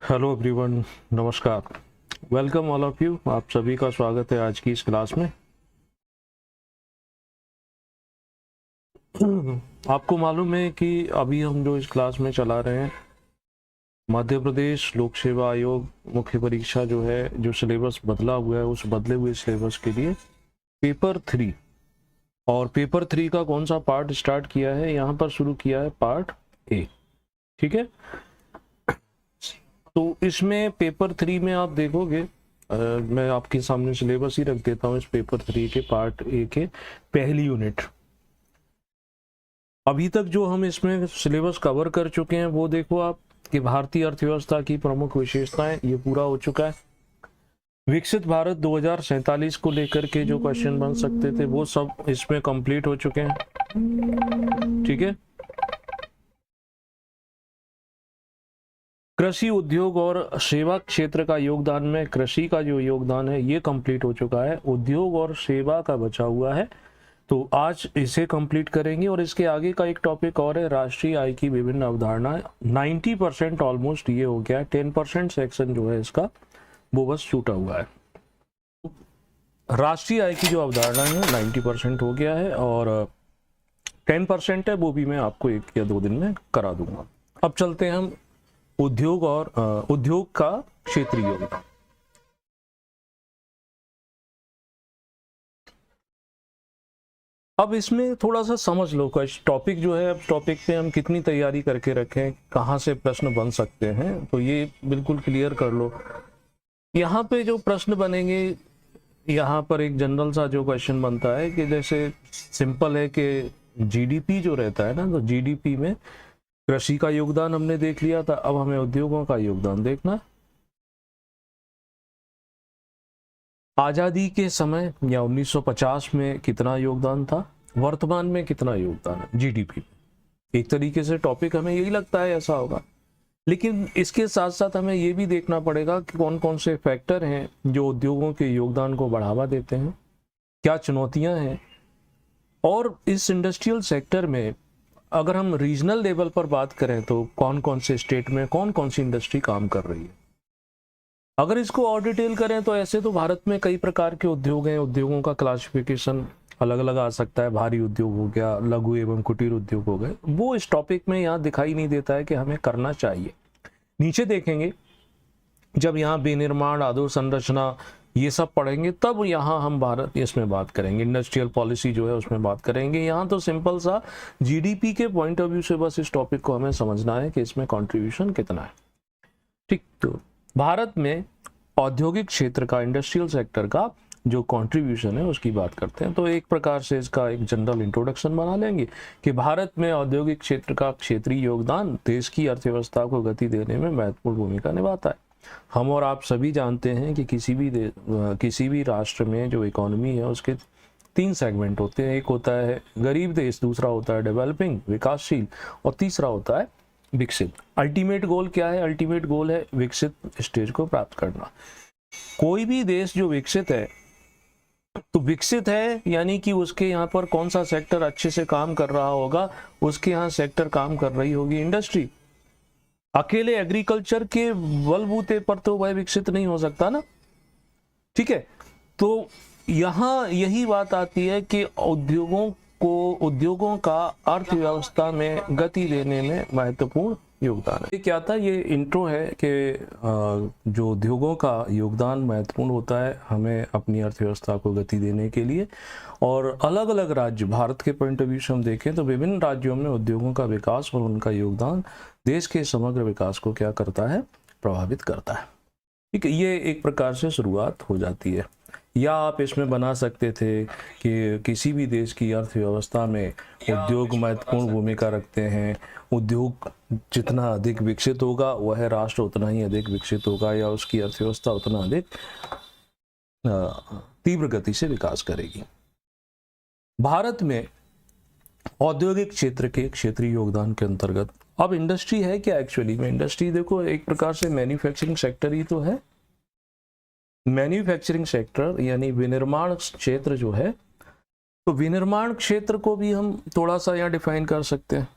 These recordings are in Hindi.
हेलो एवरीवन, नमस्कार। Welcome all of you. आप सभी का स्वागत है आज की इस क्लास में। आपको मालूम है कि अभी हम जो इस क्लास में चला रहे हैं, मध्य प्रदेश लोक सेवा आयोग मुख्य परीक्षा जो है, जो सिलेबस बदला हुआ है, उस बदले हुए सिलेबस के लिए पेपर 3 और पेपर 3 का कौन सा पार्ट स्टार्ट किया है, यहाँ पर शुरू किया है पार्ट ए। ठीक है, तो इसमें पेपर 3 में आप देखोगे, मैं आपके सामने सिलेबस ही रख देता हूँ इस पेपर 3 के पार्ट ए के पहली यूनिट। अभी तक जो हम इसमें सिलेबस कवर कर चुके हैं वो देखो आप, कि भारतीय अर्थव्यवस्था की प्रमुख विशेषताएं, ये पूरा हो चुका है। विकसित भारत 2047 को लेकर के जो क्वेश्चन बन सकते थे वो सब इसमें कंप्लीट हो चुके हैं। ठीक है, कृषि उद्योग और सेवा क्षेत्र का योगदान में कृषि का जो योगदान है ये कंप्लीट हो चुका है, उद्योग और सेवा का बचा हुआ है, तो आज इसे कंप्लीट करेंगे। और इसके आगे का एक टॉपिक और है, राष्ट्रीय आय की विभिन्न अवधारणाएं। 90% ऑलमोस्ट ये हो गया है, 10% सेक्शन जो है इसका वो बस छूटा हुआ है। राष्ट्रीय आय की जो अवधारणा है 90% हो गया है और 10% है, वो भी मैं आपको 1 या 2 दिन में करा दूंगा। अब चलते हैं हम उद्योग और उद्योग का क्षेत्रीय योगदान। अब इसमें थोड़ा सा समझ लो टॉपिक जो है, अब टॉपिक पे हम कितनी तैयारी करके रखें, कहाँ से प्रश्न बन सकते हैं, तो ये बिल्कुल क्लियर कर लो। यहाँ पे जो प्रश्न बनेंगे, यहाँ पर एक जनरल सा जो क्वेश्चन बनता है कि जैसे सिंपल है कि जीडीपी जो रहता है ना, तो जीडीपी में कृषि का योगदान हमने देख लिया था, अब हमें उद्योगों का योगदान देखना। आजादी के समय या 1950 में कितना योगदान था, वर्तमान में कितना योगदान है जीडीपी। एक तरीके से टॉपिक हमें यही लगता है ऐसा होगा, लेकिन इसके साथ साथ हमें ये भी देखना पड़ेगा कि कौन कौन से फैक्टर हैं जो उद्योगों के योगदान को बढ़ावा देते हैं, क्या चुनौतियां हैं, और इस इंडस्ट्रियल सेक्टर में अगर हम रीजनल लेवल पर बात करें तो कौन कौन से स्टेट में कौन कौन सी इंडस्ट्री काम कर रही है। अगर इसको और डिटेल करें तो ऐसे तो भारत में कई प्रकार के उद्योग हैं, उद्योगों का क्लासिफिकेशन अलग अलग आ सकता है। भारी उद्योग हो गया, लघु एवं कुटीर उद्योग हो गए, वो इस टॉपिक में यहाँ दिखाई नहीं देता है कि हमें करना चाहिए। नीचे देखेंगे जब यहाँ विनिर्माण, अधोसंरचना, ये सब पढ़ेंगे, तब यहाँ हम भारत इसमें बात करेंगे, इंडस्ट्रियल पॉलिसी जो है उसमें बात करेंगे। यहाँ तो सिंपल सा जीडीपी के पॉइंट ऑफ व्यू से बस इस टॉपिक को हमें समझना है कि इसमें कंट्रीब्यूशन कितना है। ठीक, तो भारत में औद्योगिक क्षेत्र का, इंडस्ट्रियल सेक्टर का जो कंट्रीब्यूशन है उसकी बात करते हैं। तो एक प्रकार से इसका एक जनरल इंट्रोडक्शन बना लेंगे कि भारत में औद्योगिक क्षेत्र का क्षेत्रीय योगदान देश की अर्थव्यवस्था को गति देने में महत्वपूर्ण भूमिका निभाता है। हम और आप सभी जानते हैं कि किसी भी राष्ट्र में जो इकोनॉमी है उसके 3 सेगमेंट होते हैं। एक होता है गरीब देश, दूसरा होता है डेवलपिंग, विकासशील, और तीसरा होता है विकसित। अल्टीमेट गोल क्या है? अल्टीमेट गोल है विकसित स्टेज को प्राप्त करना। कोई भी देश जो विकसित है, तो विकसित है यानी कि उसके यहाँ पर कौन सा सेक्टर अच्छे से काम कर रहा होगा, उसके यहाँ सेक्टर काम कर रही होगी इंडस्ट्री। अकेले एग्रीकल्चर के बलबूते पर तो वह विकसित नहीं हो सकता ना। ठीक है, तो यहाँ यही बात आती है कि उद्योगों का अर्थव्यवस्था में गति देने में महत्वपूर्ण योगदान है। ये क्या था? ये इंट्रो है कि जो उद्योगों का योगदान महत्वपूर्ण होता है हमें अपनी अर्थव्यवस्था को गति देने के लिए। और अलग अलग राज्य, भारत के पॉइंट ऑफ व्यू से हम देखें तो विभिन्न राज्यों में उद्योगों का विकास और उनका योगदान देश के समग्र विकास को क्या करता है? प्रभावित करता है। ठीक है, ये एक प्रकार से शुरुआत हो जाती है। या आप इसमें बना सकते थे कि किसी भी देश की अर्थव्यवस्था में उद्योग महत्वपूर्ण भूमिका रखते हैं। उद्योग जितना अधिक विकसित होगा वह राष्ट्र उतना ही अधिक विकसित होगा, या उसकी अर्थव्यवस्था उतना अधिक तीव्र गति से विकास करेगी। भारत में औद्योगिक क्षेत्र के क्षेत्रीय योगदान के अंतर्गत अब इंडस्ट्री है क्या? एक्चुअली में इंडस्ट्री देखो एक प्रकार से मैन्युफैक्चरिंग सेक्टर ही तो है। मैन्युफैक्चरिंग सेक्टर यानी विनिर्माण क्षेत्र जो है, तो विनिर्माण क्षेत्र को भी हम थोड़ा सा यहाँ डिफाइन कर सकते हैं।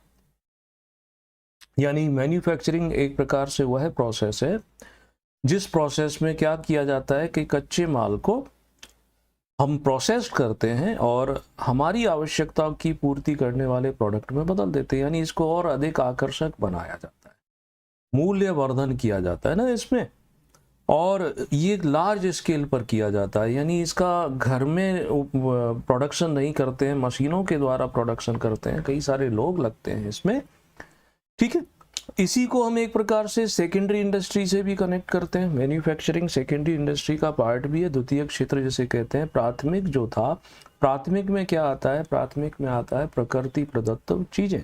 यानी मैन्युफैक्चरिंग एक प्रकार से वह प्रोसेस है जिस प्रोसेस में क्या किया जाता है कि कच्चे माल को हम प्रोसेस करते हैं और हमारी आवश्यकताओं की पूर्ति करने वाले प्रोडक्ट में बदल देते हैं, यानी इसको और अधिक आकर्षक बनाया जाता है, मूल्यवर्धन किया जाता है ना इसमें। और ये लार्ज स्केल पर किया जाता है, यानी इसका घर में प्रोडक्शन नहीं करते हैं, मशीनों के द्वारा प्रोडक्शन करते हैं, कई सारे लोग लगते हैं इसमें, ठीक है। इसी को हम एक प्रकार से सेकेंडरी इंडस्ट्री से भी कनेक्ट करते हैं। मैन्युफैक्चरिंग सेकेंडरी इंडस्ट्री का पार्ट भी है, द्वितीयक क्षेत्र जिसे कहते हैं। प्राथमिक जो था, प्राथमिक में क्या आता है, प्राथमिक में आता है प्रकृति प्रदत्त चीजें,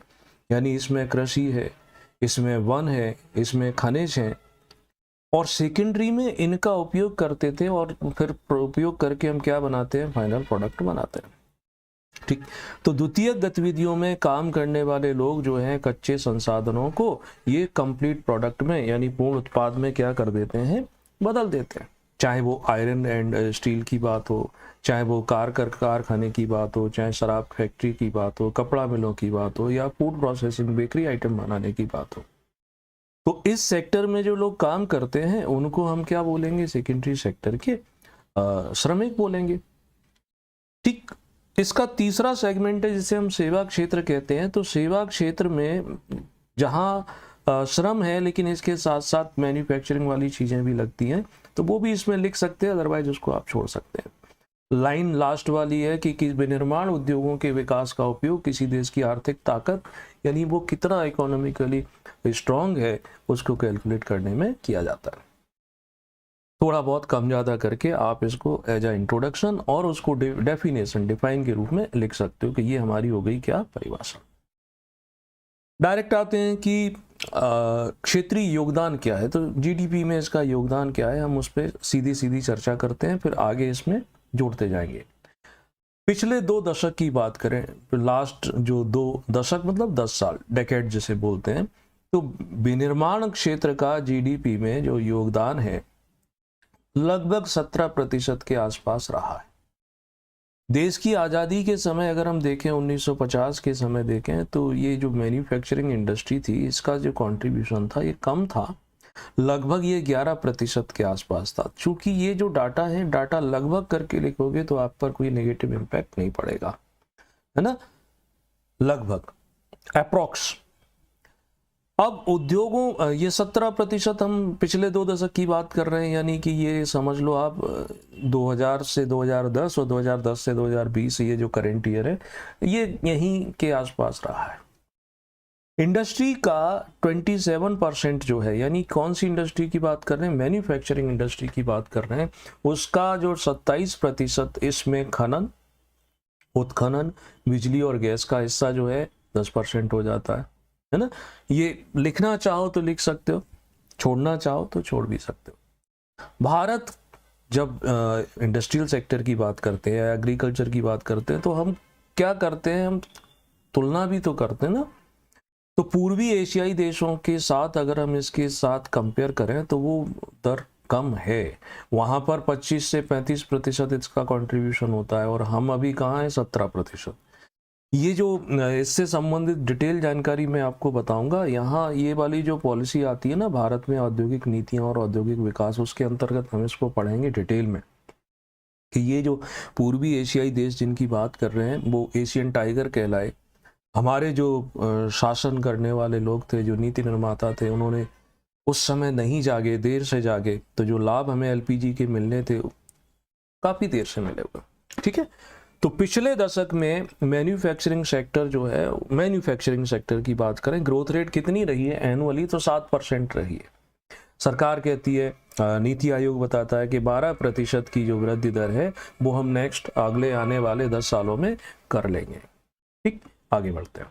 यानी इसमें कृषि है, इसमें वन है, इसमें खनिज है, और सेकेंडरी में इनका उपयोग करते थे और फिर उपयोग करके हम क्या बनाते हैं, फाइनल प्रोडक्ट बनाते हैं, ठीक। तो द्वितीय गतिविधियों में काम करने वाले लोग जो हैं कच्चे संसाधनों को ये कंप्लीट प्रोडक्ट में यानी पूर्ण उत्पाद में क्या कर देते हैं, बदल देते हैं। चाहे वो आयरन एंड स्टील की बात हो, चाहे वो कारखाने की बात हो, चाहे शराब फैक्ट्री की बात हो, कपड़ा मिलों की बात हो, या फूड प्रोसेसिंग बेकरी आइटम बनाने की बात हो। तो इस सेक्टर में जो लोग काम करते हैं उनको हम क्या बोलेंगे, सेकेंडरी सेक्टर के श्रमिक बोलेंगे, ठीक। इसका तीसरा सेगमेंट है जिसे हम सेवा क्षेत्र कहते हैं। तो सेवा क्षेत्र में जहां श्रम है लेकिन इसके साथ साथ मैन्युफैक्चरिंग वाली चीजें भी लगती हैं, तो वो भी इसमें लिख सकते हैं, अदरवाइज उसको आप छोड़ सकते हैं। लाइन लास्ट वाली है कि विनिर्माण उद्योगों के विकास का उपयोग किसी देश की आर्थिक ताकत, यानी वो कितना इकोनॉमिकली स्ट्रांग है, उसको कैलकुलेट करने में किया जाता है। थोड़ा बहुत कम ज़्यादा करके आप इसको एज अ इंट्रोडक्शन और उसको डेफिनेशन डिफाइन के रूप में लिख सकते हो कि ये हमारी हो गई क्या, परिभाषा। डायरेक्ट आते हैं कि क्षेत्रीय योगदान क्या है, तो जीडीपी में इसका योगदान क्या है, हम उस पर सीधी सीधी चर्चा करते हैं, फिर आगे इसमें जोड़ते जाएंगे। पिछले 2 दशक की बात करें, लास्ट जो 2 दशक मतलब 10 साल, डेकेड जिसे बोलते हैं, तो विनिर्माण क्षेत्र का जीडीपी में जो योगदान है लगभग 17% के आसपास रहा है। देश की आज़ादी के समय अगर हम देखें, 1950 के समय देखें, तो ये जो मैन्युफैक्चरिंग इंडस्ट्री थी इसका जो कंट्रीब्यूशन था ये कम था, लगभग ये 11% के आसपास था। चूंकि ये जो डाटा है, डाटा लगभग करके लिखोगे तो आप पर कोई नेगेटिव इम्पैक्ट नहीं पड़ेगा, है ना, लगभग अप्रोक्स। अब उद्योगों, ये 17% हम पिछले 2 दशक की बात कर रहे हैं, यानी कि ये समझ लो आप 2000 से 2010 और 2010 से 2020 ये जो करंट ईयर है ये यहीं के आसपास रहा है। इंडस्ट्री का 27% जो है, यानी कौन सी इंडस्ट्री की बात कर रहे हैं, मैन्युफैक्चरिंग इंडस्ट्री की बात कर रहे हैं, उसका जो 27% इसमें खनन, उत्खनन, बिजली और गैस का हिस्सा जो है 10% हो जाता है ना। ये लिखना चाहो तो लिख सकते हो, छोड़ना चाहो तो छोड़ भी सकते हो। भारत जब इंडस्ट्रियल सेक्टर की बात करते हैं, एग्रीकल्चर की बात करते हैं, तो हम क्या करते हैं, हम तुलना भी तो करते हैं ना। तो पूर्वी एशियाई देशों के साथ अगर हम इसके साथ कंपेयर करें तो वो दर कम है, वहाँ पर 25 से 35% इसका कंट्रीब्यूशन होता है और हम अभी कहाँ हैं, 17%। ये जो इससे संबंधित डिटेल जानकारी मैं आपको बताऊंगा। यहाँ ये वाली जो पॉलिसी आती है ना भारत में, औद्योगिक नीतियाँ और औद्योगिक विकास, उसके अंतर्गत हम इसको पढ़ेंगे डिटेल में कि ये जो पूर्वी एशियाई देश जिनकी बात कर रहे हैं वो एशियन टाइगर कहलाए। हमारे जो शासन करने वाले लोग थे, जो नीति निर्माता थे, उन्होंने उस समय नहीं जागे, देर से जागे, तो जो लाभ हमें एलपीजी के मिलने थे काफ़ी देर से मिले हुए, ठीक है। तो पिछले दशक में मैन्युफैक्चरिंग सेक्टर जो है, मैन्युफैक्चरिंग सेक्टर की बात करें, ग्रोथ रेट कितनी रही है एनुअली, तो 7% रही है। सरकार कहती है, नीति आयोग बताता है कि 12% की जो वृद्धि दर है वो हम नेक्स्ट अगले आने वाले 10 सालों में कर लेंगे, ठीक। आगे बढ़ते हैं।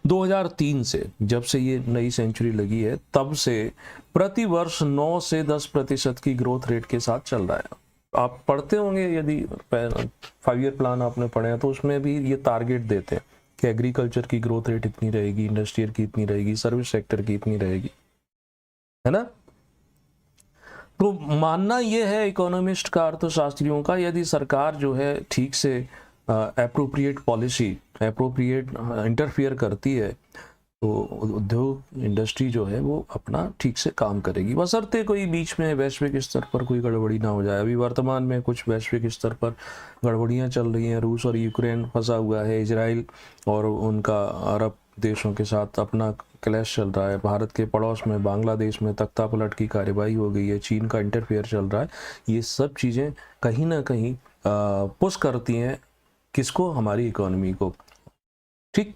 2003 से, जब से ये नई सेंचुरी लगी है, तब से प्रति वर्ष 9 से 10% की ग्रोथ रेट के साथ चल रहा है। आप पढ़ते होंगे, यदि 5 ईयर प्लान आपने पढ़े हैं तो उसमें भी ये टारगेट देते हैं कि एग्रीकल्चर की ग्रोथ रेट इतनी रहेगी, इंडस्ट्रियल की इतनी रहेगी, सर्विस सेक्टर की इतनी रहेगी, है ना। तो मानना यह है इकोनॉमिस्ट का, अर्थशास्त्रियों का, यदि सरकार जो है ठीक से एप्रोप्रिएट पॉलिसी, एप्रोप्रिएट इंटरफियर करती है तो उद्योग इंडस्ट्री जो है वो अपना ठीक से काम करेगी, बशर्ते कोई बीच में वैश्विक स्तर पर कोई गड़बड़ी ना हो जाए। अभी वर्तमान में कुछ वैश्विक स्तर पर गड़बड़ियां चल रही हैं, रूस और यूक्रेन फंसा हुआ है, इजराइल और उनका अरब देशों के साथ अपना क्लैश चल रहा है, भारत के पड़ोस में बांग्लादेश में तख्ता पलट की कार्रवाई हो गई है, चीन का इंटरफेयर चल रहा है। ये सब चीज़ें कहीं ना कहीं पुश करती हैं किसको, हमारी इकोनॉमी को। ठीक,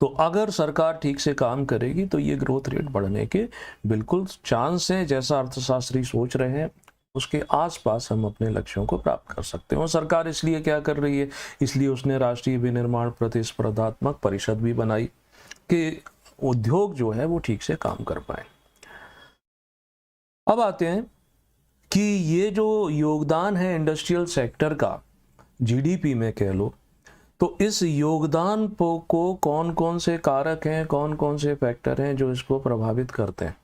तो अगर सरकार ठीक से काम करेगी तो ये ग्रोथ रेट बढ़ने के बिल्कुल चांस हैं। जैसा अर्थशास्त्री सोच रहे हैं उसके आसपास हम अपने लक्ष्यों को प्राप्त कर सकते हैं। और सरकार इसलिए क्या कर रही है, इसलिए उसने राष्ट्रीय विनिर्माण प्रतिस्पर्धात्मक परिषद भी बनाई कि उद्योग जो है वो ठीक से काम कर पाए। अब आते हैं कि ये जो योगदान है इंडस्ट्रियल सेक्टर का जीडीपी में कह लो, तो इस योगदान को कौन कौन से कारक हैं, कौन कौन से फैक्टर हैं जो इसको प्रभावित करते हैं।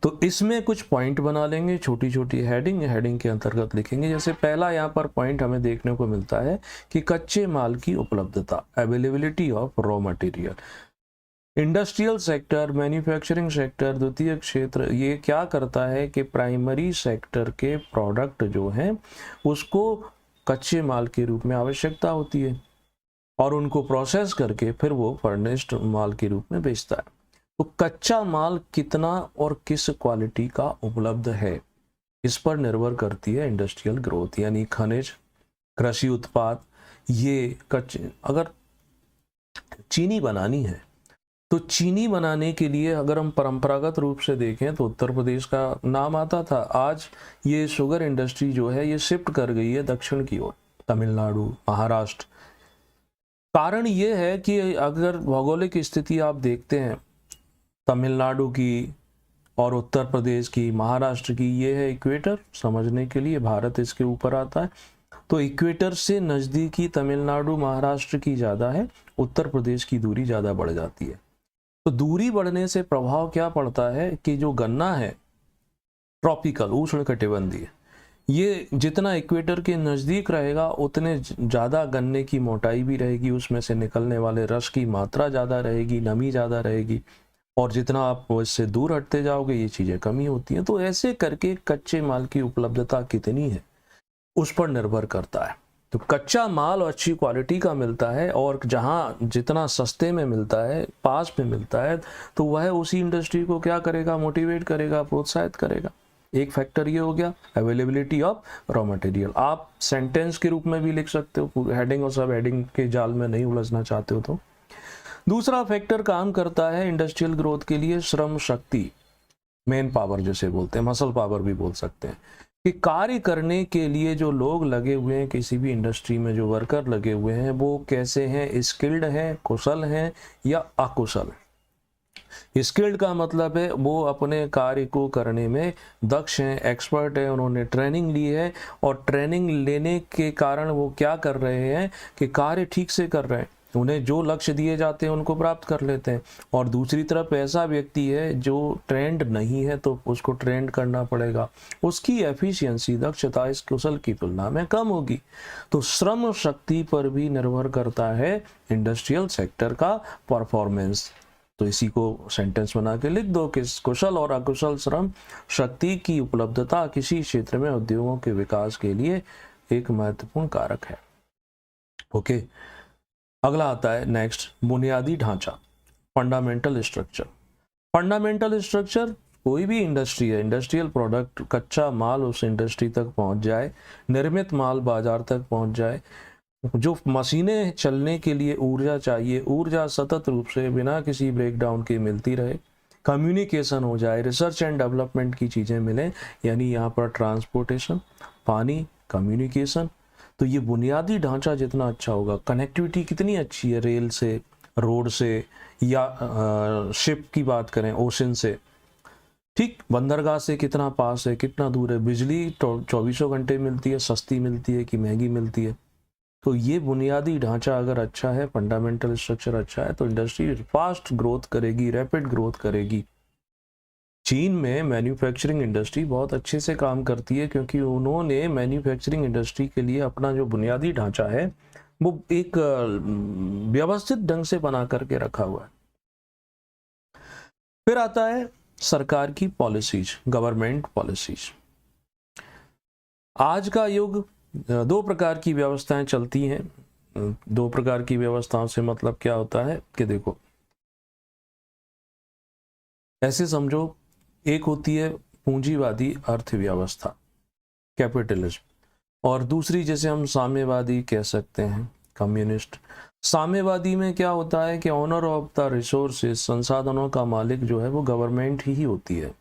तो इसमें कुछ पॉइंट बना लेंगे, छोटी छोटी हेडिंग के अंतर्गत लिखेंगे। जैसे पहला यहाँ पर पॉइंट हमें देखने को मिलता है कि कच्चे माल की उपलब्धता, availability of raw material. Industrial sector, manufacturing sector, द्वितीय क्षेत्र, ये क्या करता है कि प्राइमरी सेक्टर के प्रोडक्ट जो हैं उसको कच्चे माल के रूप में आवश्यकता होती है और उनको प्रोसेस करके फिर वो फर्निश्ड माल के रूप में बेचता है। तो कच्चा माल कितना और किस क्वालिटी का उपलब्ध है, इस पर निर्भर करती है इंडस्ट्रियल ग्रोथ। यानी खनिज, कृषि उत्पाद, ये कच्चे, अगर चीनी बनानी है तो चीनी बनाने के लिए अगर हम परंपरागत रूप से देखें तो उत्तर प्रदेश का नाम आता था। आज ये शुगर इंडस्ट्री जो है ये शिफ्ट कर गई है दक्षिण की ओर, तमिलनाडु, महाराष्ट्र। कारण ये है कि अगर भौगोलिक स्थिति आप देखते हैं तमिलनाडु की और उत्तर प्रदेश की, महाराष्ट्र की, ये है इक्वेटर। समझने के लिए भारत इसके ऊपर आता है, तो इक्वेटर से नज़दीकी तमिलनाडु महाराष्ट्र की ज़्यादा है, उत्तर प्रदेश की दूरी ज़्यादा बढ़ जाती है। तो दूरी बढ़ने से प्रभाव क्या पड़ता है कि जो गन्ना है ट्रॉपिकल, उष्णकटिबंधीय, ये जितना इक्वेटर के नज़दीक रहेगा उतने ज़्यादा गन्ने की मोटाई भी रहेगी, उसमें से निकलने वाले रस की मात्रा ज़्यादा रहेगी, नमी ज़्यादा रहेगी। और जितना आप इससे दूर हटते जाओगे ये चीज़ें कमी होती हैं। तो ऐसे करके कच्चे माल की उपलब्धता कितनी है उस पर निर्भर करता है। तो कच्चा माल अच्छी क्वालिटी का मिलता है और जहाँ जितना सस्ते में मिलता है, पास में मिलता है, तो वह उसी इंडस्ट्री को क्या करेगा, मोटिवेट करेगा, प्रोत्साहित करेगा। एक फैक्टर ये हो गया अवेलेबिलिटी ऑफ रॉ मटेरियल। आप सेंटेंस के रूप में भी लिख सकते हो, हेडिंग और सब हेडिंग के जाल में नहीं उलझना चाहते हो तो। दूसरा फैक्टर काम करता है इंडस्ट्रियल ग्रोथ के लिए श्रम शक्ति, मेन पावर जिसे बोलते हैं, मसल पावर भी बोल सकते हैं, कि कार्य करने के लिए जो लोग लगे हुए हैं किसी भी इंडस्ट्री में, जो वर्कर लगे हुए हैं वो कैसे हैं, स्किल्ड हैं, कुशल हैं या अकुशल। स्किल्ड का मतलब है वो अपने कार्य को करने में दक्ष हैं, एक्सपर्ट हैं, उन्होंने ट्रेनिंग ली है और ट्रेनिंग लेने के कारण वो क्या कर रहे हैं कि कार्य ठीक से कर रहे हैं, उन्हें जो लक्ष्य दिए जाते हैं उनको प्राप्त कर लेते हैं। और दूसरी तरफ ऐसा व्यक्ति है जो ट्रेंड नहीं है तो उसको ट्रेंड करना पड़ेगा, उसकी एफिशिएंसी, दक्षता इस कुशल की तुलना में कम होगी। तो श्रम शक्ति पर भी निर्भर करता है इंडस्ट्रियल सेक्टर का परफॉर्मेंस। तो इसी को सेंटेंस बना के लिख दो कि कुशल और अकुशल श्रम शक्ति की उपलब्धता किसी क्षेत्र में उद्योगों के विकास के लिए एक महत्वपूर्ण कारक है। ओके, अगला आता है नेक्स्ट, बुनियादी ढांचा, फंडामेंटल स्ट्रक्चर। फंडामेंटल स्ट्रक्चर, कोई भी इंडस्ट्री है, इंडस्ट्रियल प्रोडक्ट, कच्चा माल उस इंडस्ट्री तक पहुंच जाए, निर्मित माल बाजार तक पहुंच जाए, जो मशीनें चलने के लिए ऊर्जा चाहिए, ऊर्जा सतत रूप से बिना किसी ब्रेकडाउन के मिलती रहे, कम्युनिकेशन हो जाए, रिसर्च एंड डेवलपमेंट की चीज़ें मिलें, यानी यहाँ पर ट्रांसपोर्टेशन, पानी, कम्युनिकेशन। तो ये बुनियादी ढांचा जितना अच्छा होगा, कनेक्टिविटी कितनी अच्छी है, रेल से, रोड से, या शिप की बात करें ओशन से, ठीक, बंदरगाह से कितना पास है, कितना दूर है, बिजली 24 घंटे मिलती है, सस्ती मिलती है कि महंगी मिलती है। तो ये बुनियादी ढांचा अगर अच्छा है, फंडामेंटल स्ट्रक्चर अच्छा है, तो इंडस्ट्री फास्ट ग्रोथ करेगी, रैपिड ग्रोथ करेगी। चीन में मैन्युफैक्चरिंग इंडस्ट्री बहुत अच्छे से काम करती है क्योंकि उन्होंने मैन्युफैक्चरिंग इंडस्ट्री के लिए अपना जो बुनियादी ढांचा है वो एक व्यवस्थित ढंग से बना करके रखा हुआ है। फिर आता है सरकार की पॉलिसीज, गवर्नमेंट पॉलिसीज। आज का युग, दो प्रकार की व्यवस्थाएं चलती हैं। दो प्रकार की व्यवस्थाओं से मतलब क्या होता है कि देखो, ऐसे समझो, एक होती है पूंजीवादी अर्थव्यवस्था, कैपिटलिज्म, और दूसरी जिसे हम साम्यवादी कह सकते हैं, कम्युनिस्ट। साम्यवादी में क्या होता है कि ऑनर ऑफ द रिसोर्सेज, संसाधनों का मालिक जो है वो गवर्नमेंट ही होती है,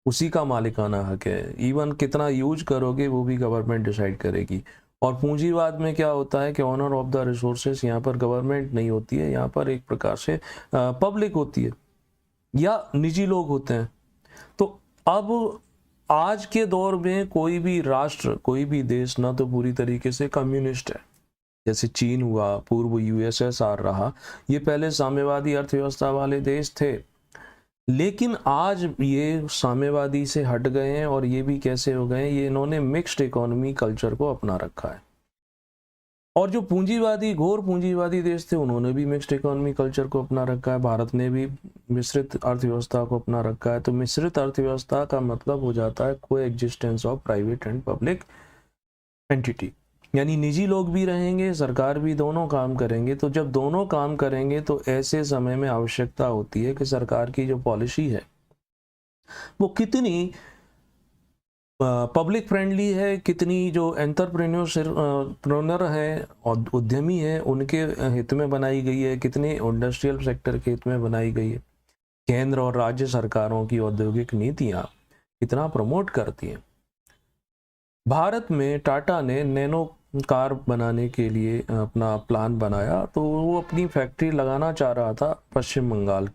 उसी का मालिकाना हक है। इवन कितना यूज करोगे वो भी गवर्नमेंट डिसाइड करेगी। और पूंजीवाद में क्या होता है कि ऑनर ऑफ द रिसोर्सेज यहाँ पर गवर्नमेंट नहीं होती है, यहाँ पर एक प्रकार से पब्लिक होती है या निजी लोग होते हैं। तो अब आज के दौर में कोई भी राष्ट्र, कोई भी देश ना तो पूरी तरीके से कम्युनिस्ट है, जैसे चीन हुआ, पूर्व यूएसएसआर रहा, ये पहले साम्यवादी अर्थव्यवस्था वाले देश थे। लेकिन आज ये साम्यवादी से हट गए हैं, और ये भी कैसे हो गए हैं, ये इन्होंने मिक्स्ड इकोनॉमी कल्चर को अपना रखा है। और जो पूंजीवादी, घोर पूंजीवादी देश थे, उन्होंने भी मिक्स्ड इकोनॉमी कल्चर को अपना रखा है। भारत ने भी मिश्रित अर्थव्यवस्था को अपना रखा है। तो मिश्रित अर्थव्यवस्था का मतलब हो जाता है को existence of private and public entity, यानी निजी लोग भी रहेंगे, सरकार भी, दोनों काम करेंगे। तो जब दोनों काम करेंगे तो ऐसे समय में आवश्यकता होती है कि सरकार की जो पॉलिसी है वो कितनी पब्लिक फ्रेंडली है, कितनी जो एंटरप्रेन्योर है और उद्यमी है उनके हित में बनाई गई है, कितने इंडस्ट्रियल सेक्टर के हित में बनाई गई है। केंद्र और राज्य सरकारों की औद्योगिक नीतियां कितना प्रमोट करती हैं। भारत में टाटा ने नैनो कार बनाने के लिए अपना प्लान बनाया, तो वो अपनी फैक्ट्री लगाना चाह रहा था पश्चिम बंगाल,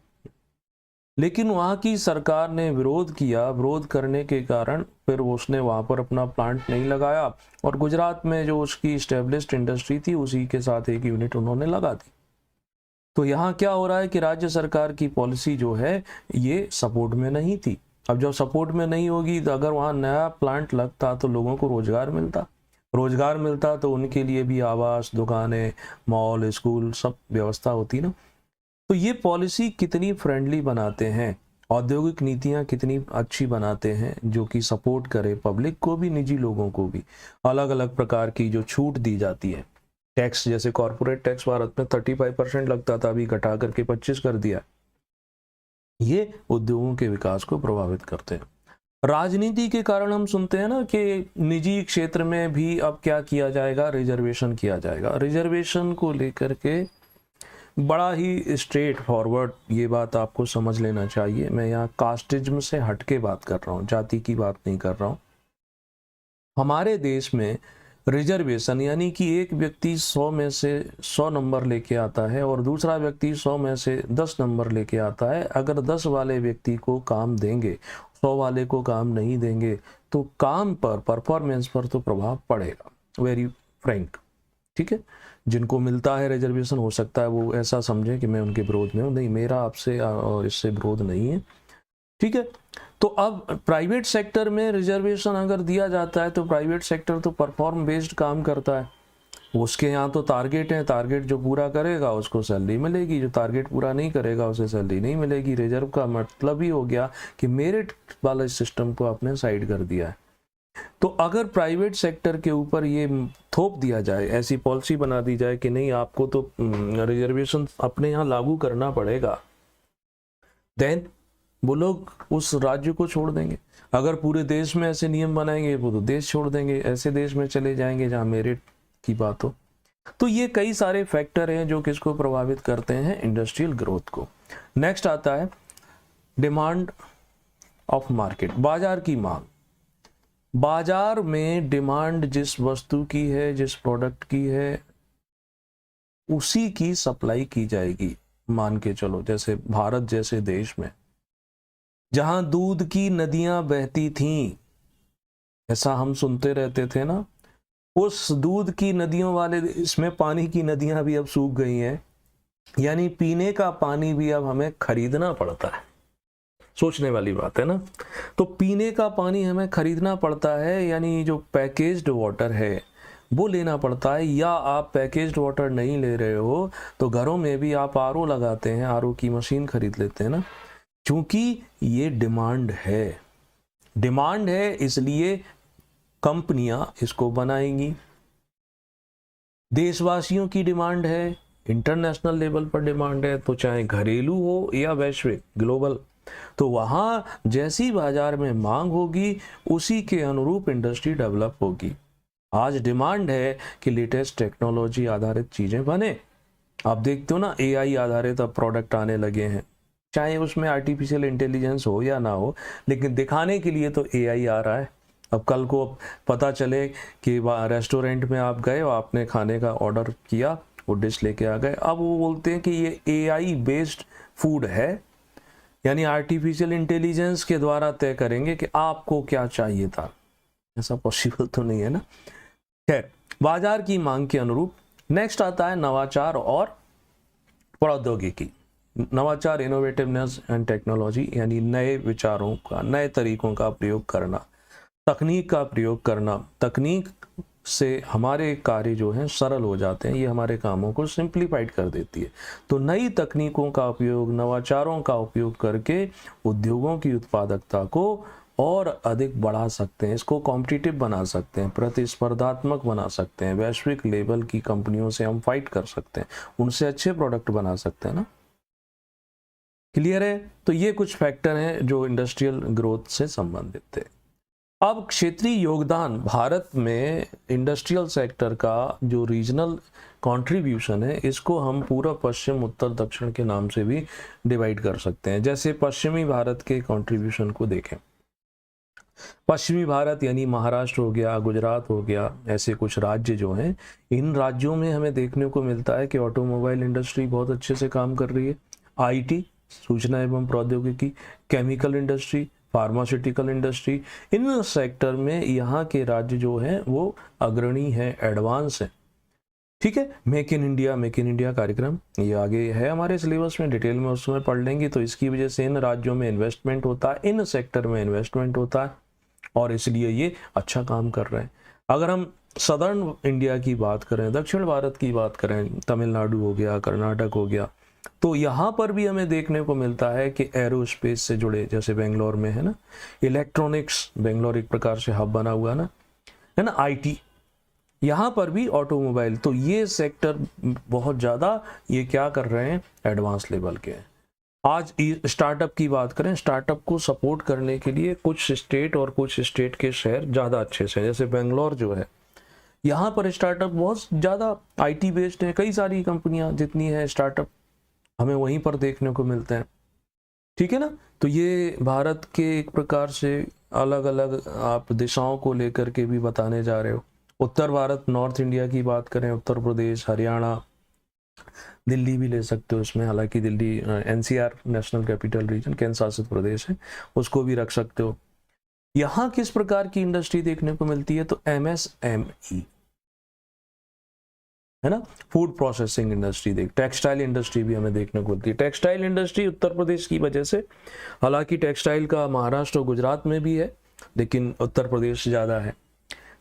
लेकिन वहाँ की सरकार ने विरोध किया। विरोध करने के कारण फिर उसने वहाँ पर अपना प्लांट नहीं लगाया, और गुजरात में जो उसकी स्टेब्लिश्ड इंडस्ट्री थी उसी के साथ एक यूनिट उन्होंने लगा दी। तो यहाँ क्या हो रहा है कि राज्य सरकार की पॉलिसी जो है ये सपोर्ट में नहीं थी। अब जब सपोर्ट में नहीं होगी तो अगर वहाँ नया प्लांट लगता तो लोगों को रोजगार मिलता, रोजगार मिलता तो उनके लिए भी आवास, दुकानें, मॉल, स्कूल सब व्यवस्था होती ना। तो ये पॉलिसी कितनी फ्रेंडली बनाते हैं, औद्योगिक नीतियां कितनी अच्छी बनाते हैं जो कि सपोर्ट करे पब्लिक को भी, निजी लोगों को भी। अलग अलग प्रकार की जो छूट दी जाती है, टैक्स, जैसे कॉर्पोरेट टैक्स भारत में 35% लगता था, अभी घटा करके 25 कर दिया। ये उद्योगों के विकास को प्रभावित करते हैं। राजनीति के कारण हम सुनते हैं ना कि निजी क्षेत्र में भी अब क्या किया जाएगा, रिजर्वेशन किया जाएगा। रिजर्वेशन को लेकर के बड़ा ही स्ट्रेट फॉरवर्ड ये बात आपको समझ लेना चाहिए। मैं यहाँ कास्टिज्म से हटके बात कर रहा हूँ, जाति की बात नहीं कर रहा हूँ। हमारे देश में रिजर्वेशन यानी कि एक व्यक्ति 100 में से 100 नंबर लेके आता है और दूसरा व्यक्ति 100 में से 10 नंबर लेके आता है। अगर 10 वाले व्यक्ति को काम देंगे, 100 वाले को काम नहीं देंगे, तो काम पर, परफॉर्मेंस पर तो प्रभाव पड़ेगा। वेरी फ्रैंक, ठीक है। जिनको मिलता है रिजर्वेशन, हो सकता है वो ऐसा समझें कि मैं उनके विरोध में हूँ, नहीं, मेरा आपसे और इससे विरोध नहीं है, ठीक है। तो अब प्राइवेट सेक्टर में रिजर्वेशन अगर दिया जाता है तो प्राइवेट सेक्टर तो परफॉर्म बेस्ड काम करता है, उसके यहाँ तो टारगेट है, टारगेट जो पूरा करेगा उसको सैलरी मिलेगी, जो टारगेट पूरा नहीं करेगा उसे सैलरी नहीं मिलेगी। रिजर्व का मतलब ही हो गया कि मेरिट वाले सिस्टम को आपने साइड कर दिया है। तो अगर प्राइवेट सेक्टर के ऊपर ये थोप दिया जाए, ऐसी पॉलिसी बना दी जाए कि नहीं, आपको तो रिजर्वेशन अपने यहाँ लागू करना पड़ेगा, देन वो लोग उस राज्य को छोड़ देंगे। अगर पूरे देश में ऐसे नियम बनाएंगे वो तो देश छोड़ देंगे, ऐसे देश में चले जाएंगे जहाँ मेरिट की बात हो। तो ये कई सारे फैक्टर हैं जो किसको प्रभावित करते हैं, इंडस्ट्रियल ग्रोथ को। नेक्स्ट आता है डिमांड ऑफ मार्केट, बाजार की मांग। बाजार में डिमांड जिस वस्तु की है, जिस प्रोडक्ट की है, उसी की सप्लाई की जाएगी। मान के चलो जैसे भारत जैसे देश में जहां दूध की नदियां बहती थीं, ऐसा हम सुनते रहते थे ना, उस दूध की नदियों वाले इसमें पानी की नदियां भी अब सूख गई हैं, यानी पीने का पानी भी अब हमें खरीदना पड़ता है। सोचने वाली बात है ना। तो पीने का पानी हमें खरीदना पड़ता है, यानी जो पैकेज्ड वाटर है वो लेना पड़ता है, या आप पैकेज्ड वाटर नहीं ले रहे हो तो घरों में भी आप आरओ लगाते हैं, आरओ की मशीन खरीद लेते हैं ना, क्योंकि ये डिमांड है इसलिए कंपनियां इसको बनाएंगी। देशवासियों की डिमांड है, इंटरनेशनल लेवल पर डिमांड है, तो चाहे घरेलू हो या वैश्विक ग्लोबल, तो वहां जैसी बाजार में मांग होगी उसी के अनुरूप इंडस्ट्री डेवलप होगी। आज डिमांड है कि लेटेस्ट टेक्नोलॉजी आधारित चीजें बने। आप देखते हो ना, एआई आधारित अब प्रोडक्ट आने लगे हैं, चाहे उसमें आर्टिफिशियल इंटेलिजेंस हो या ना हो, लेकिन दिखाने के लिए तो एआई आ रहा है। अब कल को पता चले कि रेस्टोरेंट में आप गए और आपने खाने का ऑर्डर किया, वो डिश लेके आ गए, अब वो बोलते हैं कि ये एआई बेस्ड फूड है, यानी आर्टिफिशियल इंटेलिजेंस के द्वारा तय करेंगे कि आपको क्या चाहिए था। ऐसा पॉसिबल तो नहीं है ना। खैर, बाजार की मांग के अनुरूप नेक्स्ट आता है नवाचार और प्रौद्योगिकी। नवाचार, इनोवेटिवनेस एंड टेक्नोलॉजी, यानी नए विचारों का, नए तरीकों का प्रयोग करना, तकनीक का प्रयोग करना। तकनीक से हमारे कार्य जो हैं सरल हो जाते हैं, ये हमारे कामों को सिंप्लीफाइड कर देती है। तो नई तकनीकों का उपयोग, नवाचारों का उपयोग करके उद्योगों की उत्पादकता को और अधिक बढ़ा सकते हैं, इसको कॉम्पिटिटिव बना सकते हैं, प्रतिस्पर्धात्मक बना सकते हैं, वैश्विक लेवल की कंपनियों से हम फाइट कर सकते हैं, उनसे अच्छे प्रोडक्ट बना सकते हैं ना। क्लियर है? तो ये कुछ फैक्टर हैं जो इंडस्ट्रियल ग्रोथ से संबंधित थे। अब क्षेत्रीय योगदान, भारत में इंडस्ट्रियल सेक्टर का जो रीजनल कंट्रीब्यूशन है, इसको हम पूर्व, पश्चिम, उत्तर, दक्षिण के नाम से भी डिवाइड कर सकते हैं। जैसे पश्चिमी भारत के कंट्रीब्यूशन को देखें, पश्चिमी भारत यानी महाराष्ट्र हो गया, गुजरात हो गया, ऐसे कुछ राज्य जो हैं, इन राज्यों में हमें देखने को मिलता है कि ऑटोमोबाइल इंडस्ट्री बहुत अच्छे से काम कर रही है, आईटी, सूचना एवं प्रौद्योगिकी, chemical industry, pharmaceutical industry, in sector में यहाँ के राज्य जो हैं वो अग्रणी है, एडवांस है। ठीक है, मेक इन इंडिया कार्यक्रम ये आगे है हमारे सिलेबस में, डिटेल में उस समय पढ़ लेंगे। तो इसकी वजह से इन राज्यों में इन्वेस्टमेंट होता है, इन सेक्टर में इन्वेस्टमेंट होता है, और इसलिए ये अच्छा काम कर रहे हैं। अगर हम सदर्न इंडिया की बात करें, दक्षिण भारत की बात करें, तमिलनाडु हो गया, कर्नाटक हो गया, तो यहाँ पर भी हमें देखने को मिलता है कि एरोस्पेस से जुड़े, जैसे बेंगलोर में है ना, इलेक्ट्रॉनिक्स, बेंगलोर एक प्रकार से हब बना हुआ है ना, आईटी, यहाँ पर भी ऑटोमोबाइल, तो ये सेक्टर बहुत ज़्यादा ये क्या कर रहे हैं, एडवांस लेवल के हैं। आज स्टार्टअप की बात करें, स्टार्टअप को सपोर्ट करने के लिए कुछ स्टेट और कुछ स्टेट के शहर ज़्यादा अच्छे से, जैसे बेंगलोर जो है, यहाँ पर स्टार्टअप बहुत ज़्यादा आईटी बेस्ड है, कई सारी कंपनियां जितनी है स्टार्टअप हमें वहीं पर देखने को मिलते हैं। ठीक है ना। तो ये भारत के एक प्रकार से अलग अलग आप दिशाओं को लेकर के भी बताने जा रहे हो। उत्तर भारत, नॉर्थ इंडिया की बात करें, उत्तर प्रदेश, हरियाणा, दिल्ली भी ले सकते हो इसमें, हालांकि Delhi NCR, national capital region, केंद्र शासित प्रदेश है, उसको भी रख सकते हो। यहाँ किस प्रकार की इंडस्ट्री देखने को मिलती है, तो एमएसएमई है ना, फूड प्रोसेसिंग इंडस्ट्री, देख, टेक्सटाइल इंडस्ट्री भी हमें देखने को मिलती है। टेक्सटाइल इंडस्ट्री उत्तर प्रदेश की वजह से, हालांकि टेक्सटाइल का महाराष्ट्र और गुजरात में भी है, लेकिन उत्तर प्रदेश ज़्यादा है।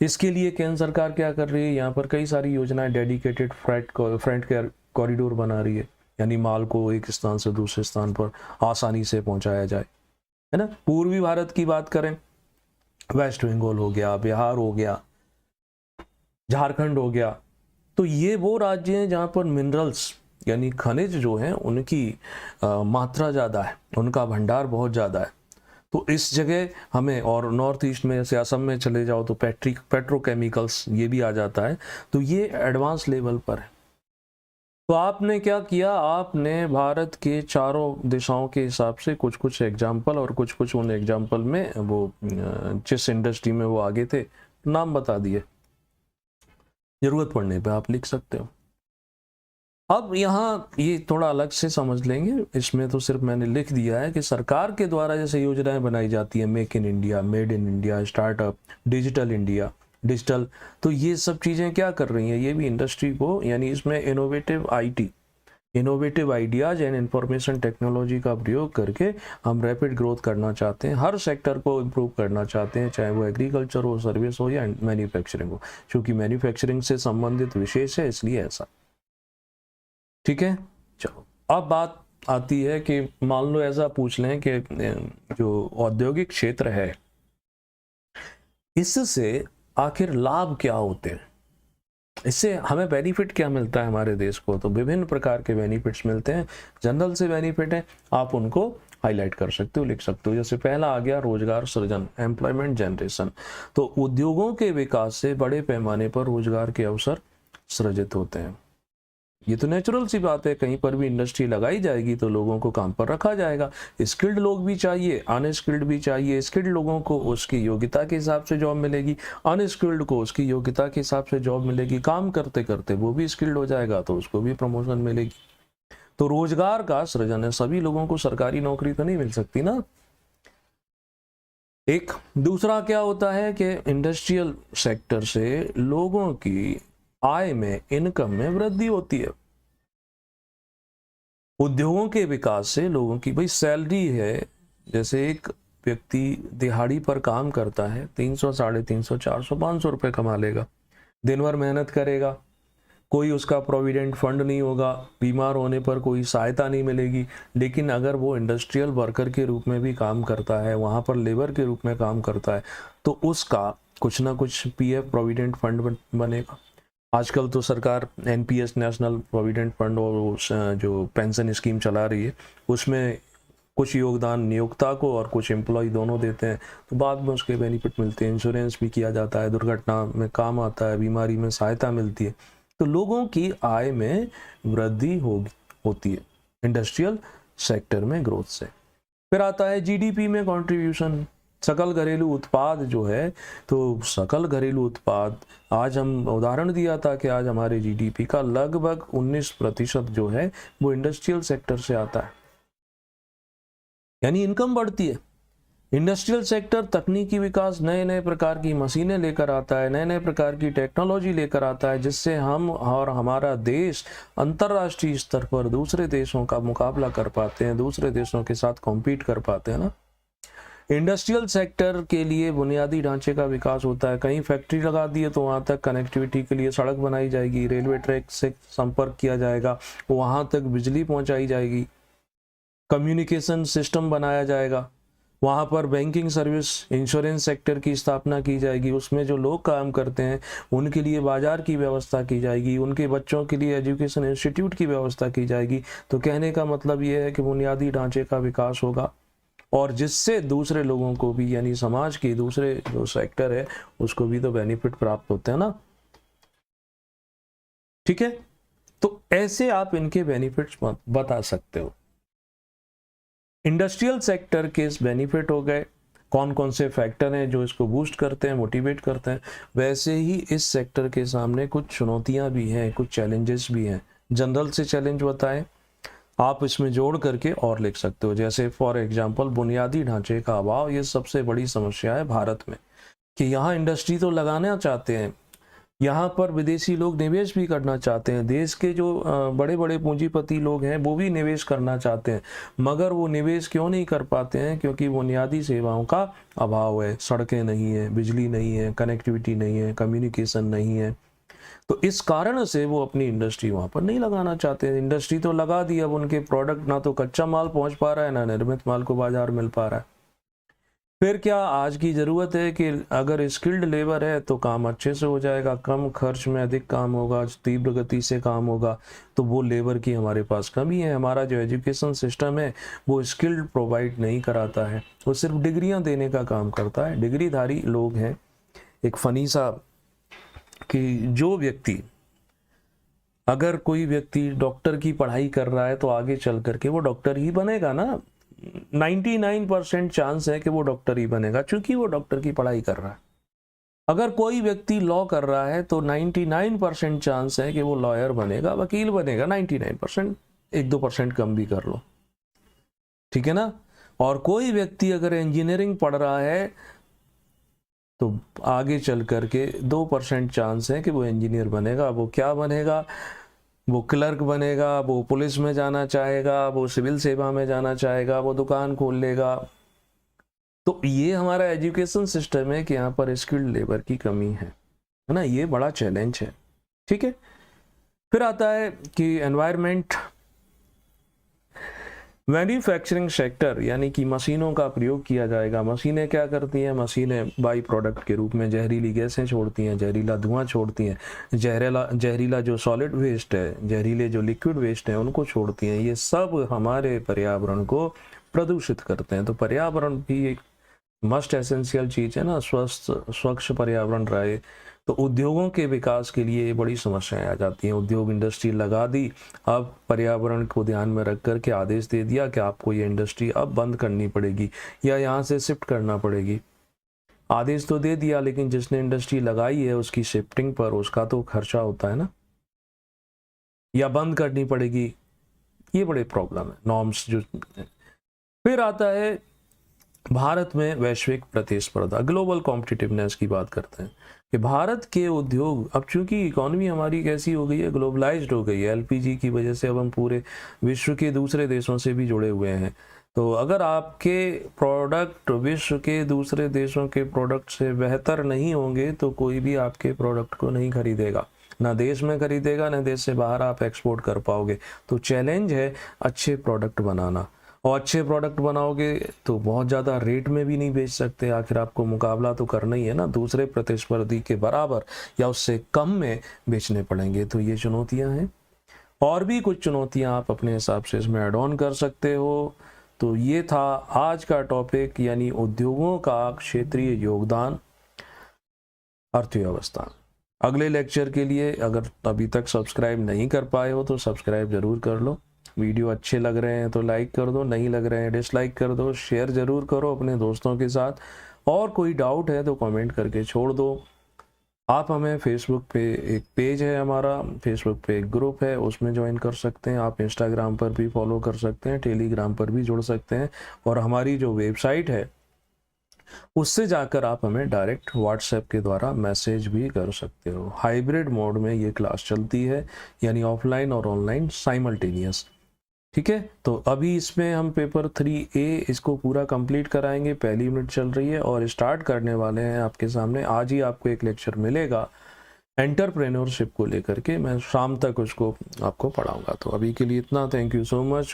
इसके लिए केंद्र सरकार क्या कर रही है, यहाँ पर कई सारी योजनाएं, डेडिकेटेड फ्रेंट कॉरिडोर बना रही है, यानी माल को एक स्थान से दूसरे स्थान पर आसानी से पहुंचाया जाए, है ना। पूर्वी भारत की बात करें, वेस्ट बंगाल हो गया, बिहार हो गया, झारखंड हो गया, तो ये वो राज्य हैं जहाँ पर मिनरल्स यानी खनिज जो हैं उनकी मात्रा ज़्यादा है, उनका भंडार बहुत ज़्यादा है। तो इस जगह हमें, और नॉर्थ ईस्ट में जैसे असम में चले जाओ तो पेट्रोकेमिकल्स ये भी आ जाता है, तो ये एडवांस लेवल पर है। तो आपने क्या किया, आपने भारत के चारों दिशाओं के हिसाब से कुछ कुछ एग्जाम्पल, और कुछ कुछ उन एग्जाम्पल में वो जिस इंडस्ट्री में वो आगे थे नाम बता दिए, जरूरत पड़ने पे आप लिख सकते हो। अब यहाँ ये थोड़ा अलग से समझ लेंगे, इसमें तो सिर्फ मैंने लिख दिया है कि सरकार के द्वारा जैसे योजनाएं बनाई जाती है, make in India, made in India, startup, digital India, digital, तो ये सब चीज़ें क्या कर रही हैं, ये भी इंडस्ट्री को, यानी इसमें innovative IT, innovative ideas and information technology का प्रयोग करके हम रैपिड ग्रोथ करना चाहते हैं, हर सेक्टर को इम्प्रूव करना चाहते हैं, चाहे वो एग्रीकल्चर हो, सर्विस हो या मैन्युफैक्चरिंग हो, क्योंकि मैन्युफैक्चरिंग से संबंधित विशेष है इसलिए ऐसा। ठीक है, चलो अब बात आती है कि मान लो ऐसा पूछ लें कि जो औद्योगिक क्षेत्र है इससे आखिर लाभ क्या होते हैं, इससे हमें बेनिफिट क्या मिलता है हमारे देश को। तो विभिन्न प्रकार के बेनिफिट्स मिलते हैं, जनरल से बेनिफिट है, आप उनको हाईलाइट कर सकते हो, लिख सकते हो। जैसे पहला आ गया रोजगार सृजन, एम्प्लॉयमेंट जनरेशन। तो उद्योगों के विकास से बड़े पैमाने पर रोजगार के अवसर सृजित होते हैं। ये तो नेचुरल सी बात है, कहीं पर भी इंडस्ट्री लगाई जाएगी तो लोगों को काम पर रखा जाएगा। स्किल्ड लोग भी चाहिए, अनस्किल्ड भी चाहिए। स्किल्ड लोगों को उसकी योग्यता के हिसाब से जॉब मिलेगी, अनस्किल्ड को उसकी योग्यता के हिसाब से जॉब मिलेगी। काम करते करते वो भी स्किल्ड हो जाएगा तो उसको भी प्रमोशन मिलेगी। तो रोजगार का सृजन है, सभी लोगों को सरकारी नौकरी तो नहीं मिल सकती ना। एक दूसरा क्या होता है कि इंडस्ट्रियल सेक्टर से लोगों की आय में, इनकम में वृद्धि होती है। उद्योगों के विकास से लोगों की भाई सैलरी है, जैसे एक व्यक्ति दिहाड़ी पर काम करता है, 300, 350, 400, 500 रुपये कमा लेगा, दिन भर मेहनत करेगा, कोई उसका प्रोविडेंट फंड नहीं होगा, बीमार होने पर कोई सहायता नहीं मिलेगी। लेकिन अगर वो इंडस्ट्रियल वर्कर के रूप में भी काम करता है, वहाँ पर लेबर के रूप में काम करता है, तो उसका कुछ ना कुछ पीएफ प्रोविडेंट फंड बनेगा। आजकल तो सरकार एनपीएस, नेशनल प्रोविडेंट फंड, और जो पेंशन स्कीम चला रही है उसमें कुछ योगदान नियोक्ता को और कुछ एम्प्लॉय दोनों देते हैं, तो बाद में उसके बेनिफिट मिलते हैं। इंश्योरेंस भी किया जाता है, दुर्घटना में काम आता है, बीमारी में सहायता मिलती है। तो लोगों की आय में वृद्धि होती है इंडस्ट्रियल सेक्टर में ग्रोथ से। फिर आता है जीडीपी में कंट्रीब्यूशन, सकल घरेलू उत्पाद जो है। तो सकल घरेलू उत्पाद, आज हम उदाहरण दिया था कि आज हमारे जीडीपी का लगभग 19% जो है वो इंडस्ट्रियल सेक्टर से आता है, यानी इनकम बढ़ती है। इंडस्ट्रियल सेक्टर तकनीकी विकास, नए नए प्रकार की मशीनें लेकर आता है, नए नए प्रकार की टेक्नोलॉजी लेकर आता है, जिससे हम और हमारा देश अंतर्राष्ट्रीय स्तर पर दूसरे देशों का मुकाबला कर पाते हैं, दूसरे देशों के साथ कॉम्पीट कर पाते हैं ना। इंडस्ट्रियल सेक्टर के लिए बुनियादी ढांचे का विकास होता है। कहीं फैक्ट्री लगा दी है तो वहाँ तक कनेक्टिविटी के लिए सड़क बनाई जाएगी, रेलवे ट्रैक से संपर्क किया जाएगा, वहाँ तक बिजली पहुँचाई जाएगी, कम्युनिकेशन सिस्टम बनाया जाएगा, वहाँ पर बैंकिंग सर्विस, इंश्योरेंस सेक्टर की स्थापना की जाएगी, उसमें जो लोग काम करते हैं उनके लिए बाजार की व्यवस्था की जाएगी, उनके बच्चों के लिए एजुकेशन इंस्टीट्यूट की व्यवस्था की जाएगी। तो कहने का मतलब ये है कि बुनियादी ढांचे का विकास होगा, और जिससे दूसरे लोगों को भी, यानी समाज के दूसरे जो सेक्टर है उसको भी तो बेनिफिट प्राप्त होते हैं ना। ठीक है, तो ऐसे आप इनके बेनिफिट्स बता सकते हो। इंडस्ट्रियल सेक्टर के बेनिफिट हो गए, कौन कौन से फैक्टर हैं जो इसको बूस्ट करते हैं, मोटिवेट करते हैं। वैसे ही इस सेक्टर के सामने कुछ चुनौतियां भी हैं, कुछ चैलेंजेस भी हैं। जनरल से चैलेंज बताएं, आप इसमें जोड़ करके और लिख सकते हो। जैसे फॉर एग्जांपल बुनियादी ढांचे का अभाव, ये सबसे बड़ी समस्या है भारत में, कि यहाँ इंडस्ट्री तो लगाना चाहते हैं, यहाँ पर विदेशी लोग निवेश भी करना चाहते हैं, देश के जो बड़े बड़े पूंजीपति लोग हैं वो भी निवेश करना चाहते हैं, मगर वो निवेश क्यों नहीं कर पाते हैं? क्योंकि बुनियादी सेवाओं का अभाव है, सड़कें नहीं है, बिजली नहीं है, कनेक्टिविटी नहीं है, कम्युनिकेशन नहीं है। तो इस कारण से वो अपनी इंडस्ट्री वहाँ पर नहीं लगाना चाहते। इंडस्ट्री तो लगा दी, अब उनके प्रोडक्ट ना तो कच्चा माल पहुँच पा रहा है, ना निर्मित माल को बाजार मिल पा रहा है। फिर क्या आज की ज़रूरत है कि अगर स्किल्ड लेबर है तो काम अच्छे से हो जाएगा, कम खर्च में अधिक काम होगा, तीव्र गति से काम होगा। तो वो लेबर की हमारे पास कमी है। हमारा जो एजुकेशन सिस्टम है वो स्किल्ड प्रोवाइड नहीं कराता है, वो सिर्फ डिग्रियां देने का काम करता है। डिग्रीधारी लोग हैं। एक फनी सा कि जो व्यक्ति, अगर कोई व्यक्ति डॉक्टर की पढ़ाई कर रहा है तो आगे चल करके वो डॉक्टर ही बनेगा ना। 99% चांस है कि वो डॉक्टर ही बनेगा, क्योंकि वो डॉक्टर की पढ़ाई कर रहा है। अगर कोई व्यक्ति लॉ कर रहा है तो 99% चांस है कि वो लॉयर बनेगा, वकील बनेगा। 99%, 1-2% कम भी कर लो, ठीक है ना। और कोई व्यक्ति अगर इंजीनियरिंग पढ़ रहा है तो आगे चल करके 2% चांस है कि वो इंजीनियर बनेगा। वो क्या बनेगा? वो क्लर्क बनेगा, वो पुलिस में जाना चाहेगा, वो सिविल सेवा में जाना चाहेगा, वो दुकान खोल लेगा। तो ये हमारा एजुकेशन सिस्टम है कि यहाँ पर स्किल्ड लेबर की कमी है ना, ये बड़ा चैलेंज है। ठीक है, फिर आता है कि एनवायरनमेंट, मैन्युफैक्चरिंग सेक्टर, यानी कि मशीनों का प्रयोग किया जाएगा। मशीनें क्या करती हैं? मशीनें बाई प्रोडक्ट के रूप में जहरीली गैसें छोड़ती हैं, जहरीला धुआं छोड़ती हैं, जहरीला जो सॉलिड वेस्ट है, जहरीले जो लिक्विड वेस्ट है उनको छोड़ती हैं। ये सब हमारे पर्यावरण को प्रदूषित करते हैं। तो पर्यावरण भी एक मस्ट एसेंशियल चीज है ना, स्वच्छ पर्यावरण रहे। तो उद्योगों के विकास के लिए बड़ी समस्याएं आ जाती हैं। उद्योग इंडस्ट्री लगा दी, अब पर्यावरण को ध्यान में रख कर के आदेश दे दिया कि आपको ये इंडस्ट्री अब बंद करनी पड़ेगी या यहाँ से शिफ्ट करना पड़ेगी। आदेश तो दे दिया, लेकिन जिसने इंडस्ट्री लगाई है उसकी शिफ्टिंग पर उसका तो खर्चा होता है ना, या बंद करनी पड़ेगी। ये बड़े प्रॉब्लम है नॉर्म्स जो। फिर आता है भारत में वैश्विक प्रतिस्पर्धा, ग्लोबल कॉम्पिटिटिवनेस की बात करते हैं कि भारत के उद्योग, अब चूंकि इकोनॉमी हमारी कैसी हो गई है, ग्लोबलाइज्ड हो गई है। एलपीजी की वजह से अब हम पूरे विश्व के दूसरे देशों से भी जुड़े हुए हैं। तो अगर आपके प्रोडक्ट विश्व के दूसरे देशों के प्रोडक्ट से बेहतर नहीं होंगे तो कोई भी आपके प्रोडक्ट को नहीं खरीदेगा, ना देश में खरीदेगा, ना देश से बाहर आप एक्सपोर्ट कर पाओगे। तो चैलेंज है अच्छे प्रोडक्ट बनाना, और अच्छे प्रोडक्ट बनाओगे तो बहुत ज़्यादा रेट में भी नहीं बेच सकते। आखिर आपको मुकाबला तो करना ही है ना, दूसरे प्रतिस्पर्धी के बराबर या उससे कम में बेचने पड़ेंगे। तो ये चुनौतियां हैं, और भी कुछ चुनौतियां आप अपने हिसाब से इसमें ऐड ऑन कर सकते हो। तो ये था आज का टॉपिक, यानी उद्योगों का क्षेत्रीय योगदान अर्थव्यवस्था। अगले लेक्चर के लिए अगर अभी तक सब्सक्राइब नहीं कर पाए हो तो सब्सक्राइब जरूर कर लो। वीडियो अच्छे लग रहे हैं तो लाइक कर दो, नहीं लग रहे हैं डिसलाइक कर दो, शेयर ज़रूर करो अपने दोस्तों के साथ, और कोई डाउट है तो कमेंट करके छोड़ दो। आप हमें फेसबुक पे, एक पेज है हमारा, फेसबुक पे एक ग्रुप है, उसमें ज्वाइन कर सकते हैं। आप इंस्टाग्राम पर भी फॉलो कर सकते हैं, टेलीग्राम पर भी जुड़ सकते हैं, और हमारी जो वेबसाइट है उससे जाकर आप हमें डायरेक्ट व्हाट्सएप के द्वारा मैसेज भी कर सकते हो। हाइब्रिड मोड में ये क्लास चलती है, यानी ऑफलाइन और ऑनलाइन साइमल्टेनियस। ठीक है, तो अभी इसमें हम पेपर 3A इसको पूरा कंप्लीट कराएंगे। पहली यूनिट चल रही है और स्टार्ट करने वाले हैं आपके सामने। आज ही आपको एक लेक्चर मिलेगा एंटरप्रेन्योरशिप को लेकर के, मैं शाम तक उसको आपको पढ़ाऊंगा। तो अभी के लिए इतना, थैंक यू सो मच।